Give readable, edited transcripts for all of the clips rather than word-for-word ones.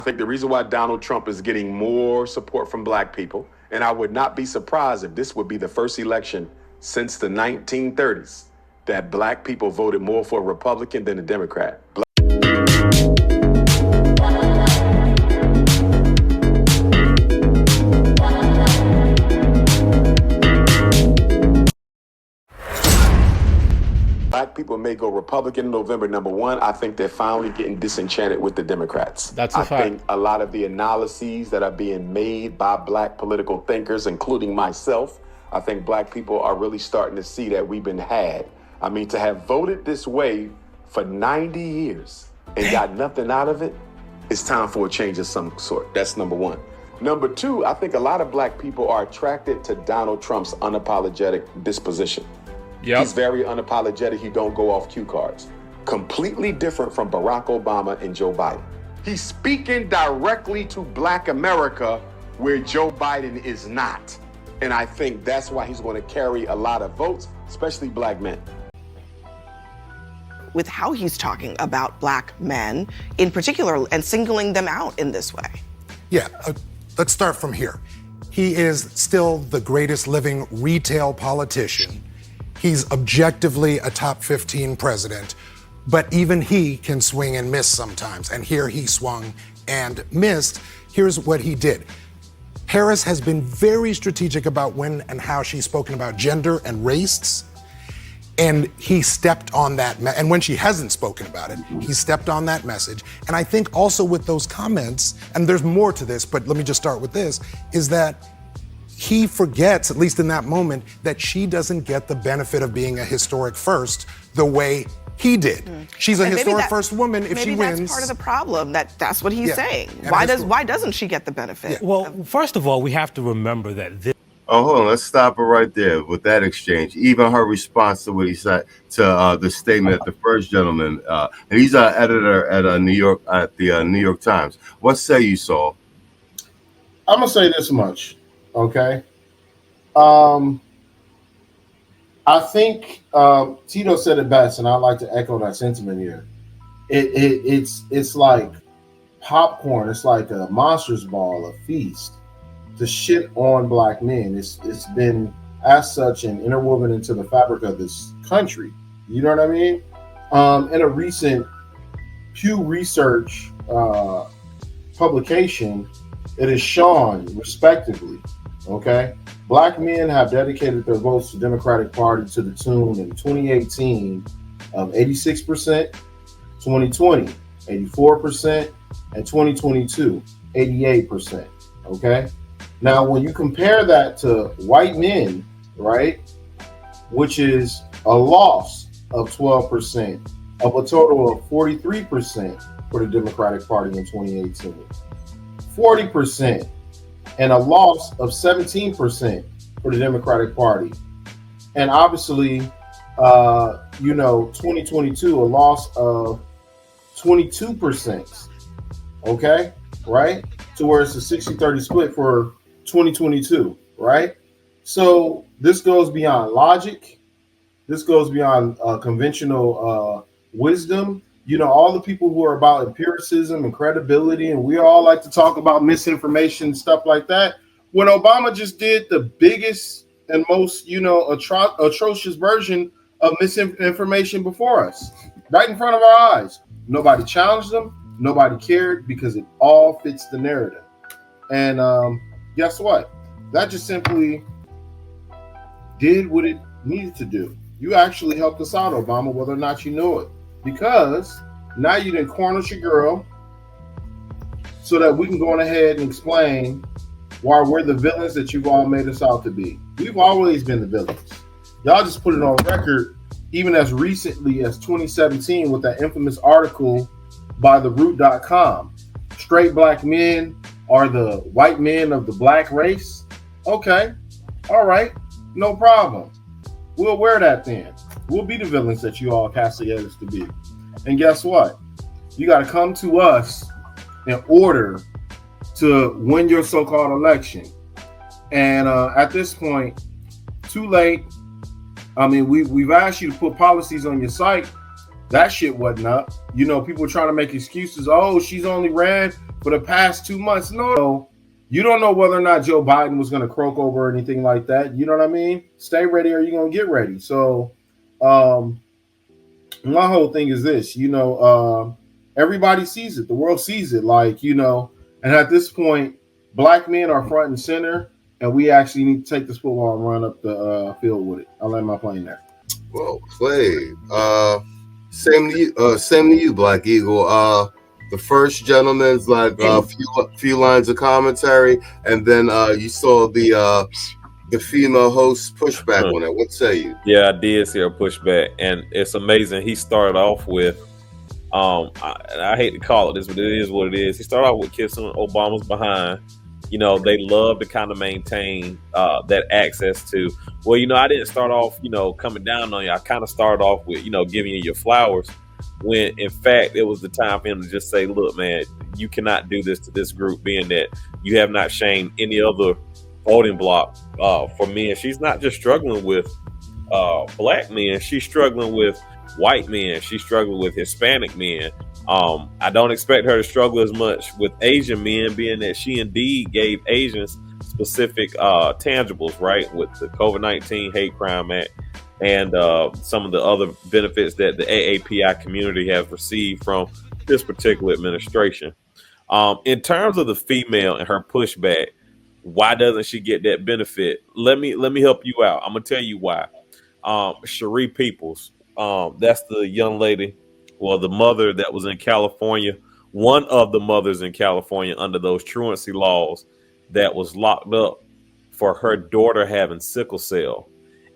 I think the reason why Donald Trump is getting more support from black people, and I would not be surprised if this would be the first election since the 1930s that black people voted more for a Republican than a Democrat. Black people may go Republican in November. Number one, I think they're finally getting disenchanted with the Democrats. That's a fact. I think a lot of the analyses that are being made by black political thinkers, including myself, I think black people are really starting to see that we've been had. I mean, to have voted this way for 90 years and got nothing out of it, it's time for a change of some sort. That's number one. Number two, I think a lot of black people are attracted to Donald Trump's unapologetic disposition. Yep. He's very unapologetic. He don't go off cue cards. Completely different from Barack Obama and Joe Biden. He's speaking directly to black America where Joe Biden is not. And I think that's why he's going to carry a lot of votes, especially black men. With how he's talking about black men in particular and singling them out in this way. Yeah, let's start from here. He is still the greatest living retail politician. He's objectively a top 15 president, but even he can swing and miss sometimes. And here he swung and missed. Here's what he did. Harris has been very strategic about when and how she's spoken about gender and race. And he stepped on that. And when she hasn't spoken about it, he stepped on that message. And I think also with those comments, and there's more to this, but let me just start with this, is that he forgets, at least in that moment, that she doesn't get the benefit of being a historic first the way he did. She's a historic first woman if she wins. Maybe that's part of the problem, that's what he's saying. Why doesn't she get the benefit? Yeah. Well, first of all, we have to remember that this. Oh, hold on. Let's stop it right there with that exchange. Even her response to what he said to the statement of the first gentleman, and he's an editor at the New York Times. What say you, Saul? I'm gonna say this much, okay? I think Tito said it best, and I'd like to echo that sentiment here. It's like popcorn. It's like a monster's ball, a feast. To shit on black men. It's been as such and interwoven into the fabric of this country. You know what I mean? In a recent Pew Research publication, it is shown, respectively, okay? Black men have dedicated their votes to Democratic Party to the tune in 2018 of 86%, 2020, 84%, and 2022, 88%, okay? Now, when you compare that to white men, right, which is a loss of 12% of a total of 43% for the Democratic Party in 2018, 40% and a loss of 17% for the Democratic Party. And obviously, 2022, a loss of 22%, okay, right? To where it's a 60-30 split for 2022, right? So this goes beyond logic. This goes beyond conventional wisdom. You know, all the people who are about empiricism and credibility, and we all like to talk about misinformation and stuff like that. When Obama just did the biggest and most, atrocious version of misinformation before us, right in front of our eyes. Nobody challenged them. Nobody cared because it all fits the narrative. And guess what? That just simply did what it needed to do. You actually helped us out, Obama, whether or not you knew it. Because now you didn't corner your girl so that we can go on ahead and explain why we're the villains that you've all made us out to be. We've always been the villains. Y'all just put it on record even as recently as 2017 with that infamous article by theroot.com. Straight black men are the white men of the black race. Okay. All right. No problem. We'll wear that then. We'll be the villains that you all castigate us to be. And guess what? You got to come to us in order to win your so-called election. And at this point, too late. I mean, we've asked you to put policies on your site. That shit wasn't up. You know, people trying to make excuses. Oh, she's only ran for the past 2 months. No, you don't know whether or not Joe Biden was going to croak over or anything like that. You know what I mean? Stay ready, or you're going to get ready. So, my whole thing is this, everybody sees it. The world sees it, and at this point, black men are front and center, and we actually need to take this football and run up the field with it. I'll land my plane there. Well played. Same to you, Black Eagle. The first gentleman's like a few lines of commentary, and then you saw the female host pushback on it. What say you? Yeah, I did see her pushback, and it's amazing. He started off with, I hate to call it this, but it is what it is. He started off with kissing Obama's behind. They love to kind of maintain that access to, I didn't start off, coming down on you. I kind of started off with, giving you your flowers, when in fact it was the time for him to just say, look, man, you cannot do this to this group, being that you have not shamed any other voting block for men. She's not just struggling with black men, she's struggling with white men, she's struggling with Hispanic men. I don't expect her to struggle as much with Asian men, being that she indeed gave Asians specific tangibles, right, with the COVID-19 Hate Crime Act and some of the other benefits that the AAPI community has received from this particular administration. In terms of the female and her pushback, why doesn't she get that benefit? Let me help you out. I'm gonna tell you why. Cherie Peoples, that's the young lady, the mother that was in California, one of the mothers in California under those truancy laws, that was locked up for her daughter having sickle cell.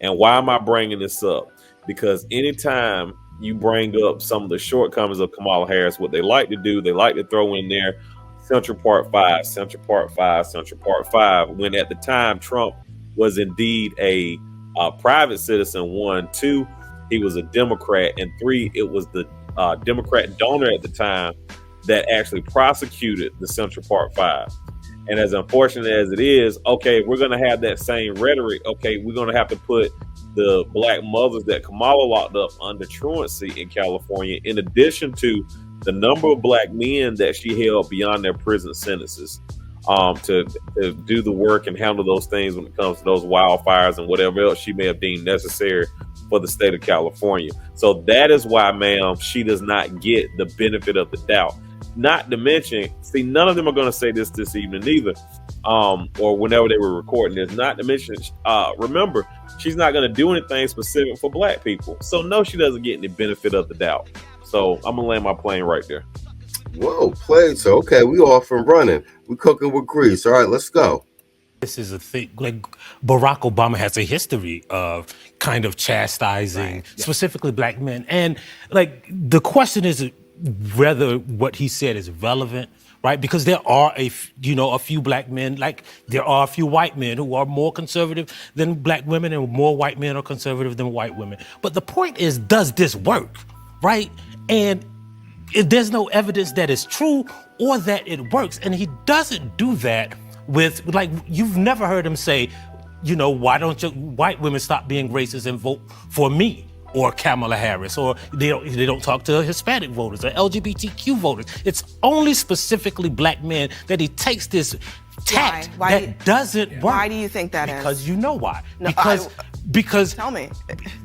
And why am I bringing this up? Because anytime you bring up some of the shortcomings of Kamala Harris, what they like to do, they like to throw in there Central Park 5, Central Park 5, Central Park 5, when at the time Trump was indeed a private citizen. 1, 2, he was a Democrat, and 3, it was the Democrat donor at the time that actually prosecuted the Central Park 5. And as unfortunate as it is, okay, we're going to have that same rhetoric. Okay, we're going to have to put the black mothers that Kamala locked up under truancy in California, in addition to the number of black men that she held beyond their prison sentences, to do the work and handle those things when it comes to those wildfires and whatever else she may have deemed necessary for the state of California. So that is why, ma'am, she does not get the benefit of the doubt. Not to mention, see, none of them are going to say this evening either, or whenever they were recording this. Not to mention, remember, she's not going to do anything specific for black people. So no, she doesn't get any benefit of the doubt. So I'm going to land my plane right there. Whoa, played. So, okay, we off and running. We cooking with grease. All right, let's go. This is a thing, like Barack Obama has a history of kind of chastising specifically black men. And like the question is whether what he said is relevant, right? Because there are a few black men, like there are a few white men who are more conservative than black women, and more white men are conservative than white women. But the point is, does this work, right? And there's no evidence that it's true or that it works. And he doesn't do that with, like, you've never heard him say, why don't you white women stop being racist and vote for me or Kamala Harris, or they don't talk to Hispanic voters or LGBTQ voters. It's only specifically black men that he takes this tact that doesn't work. Why do you think that is? Because you know why. No, because tell me.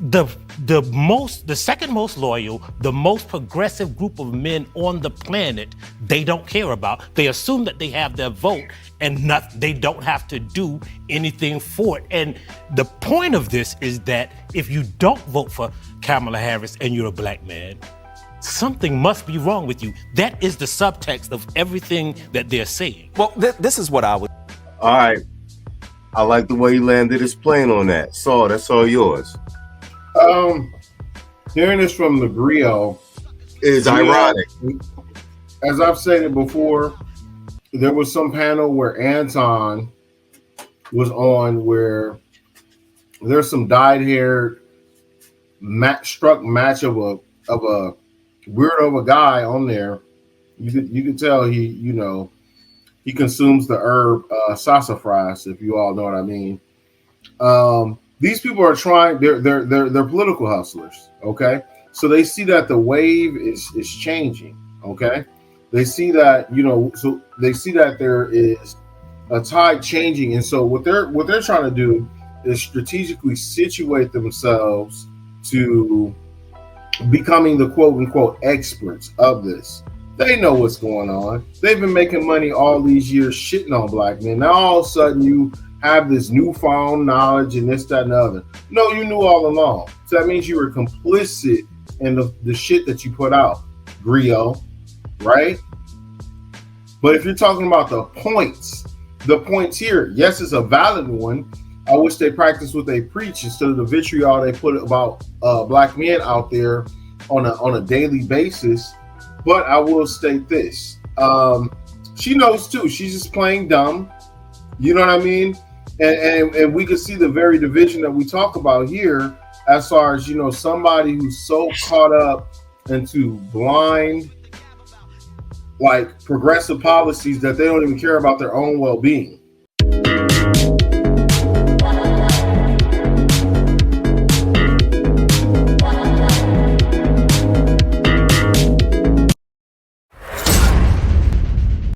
The second most loyal, the most progressive group of men on the planet, they don't care about. They assume that they have their vote and they don't have to do anything for it. And the point of this is that if you don't vote for Kamala Harris and you're a black man, something must be wrong with you. That is the subtext of everything that they're saying. Well, this is what I would. All right. I like the way he landed his plane on that. Saul, that's all yours. Hearing this from the griot is ironic. As I've said it before, there was some panel where Anton was on where there's some dyed-haired struck match of a weirdo of a guy on there. You could tell he consumes the herb sassafras, if you all know what I mean. These people are trying. They're political hustlers. Okay, so they see that the wave is changing. Okay, They see that, you know, so they see that there is a tide changing, and so what they're trying to do is strategically situate themselves to becoming the quote unquote experts of this. They know what's going on. They've been making money all these years shitting on black men. Now all of a sudden you have this newfound knowledge and this, that, and the other. No, you knew all along. So that means you were complicit in the shit that you put out, Griot, right? But if you're talking about the points here, yes, it's a valid one. I wish they practiced what they preach instead of the vitriol they put about black men out there on a daily basis. But I will state this: she knows too. She's just playing dumb. You know what I mean? And we can see the very division that we talk about here, as far as, you know, somebody who's so caught up into blind, like, progressive policies that they don't even care about their own well-being.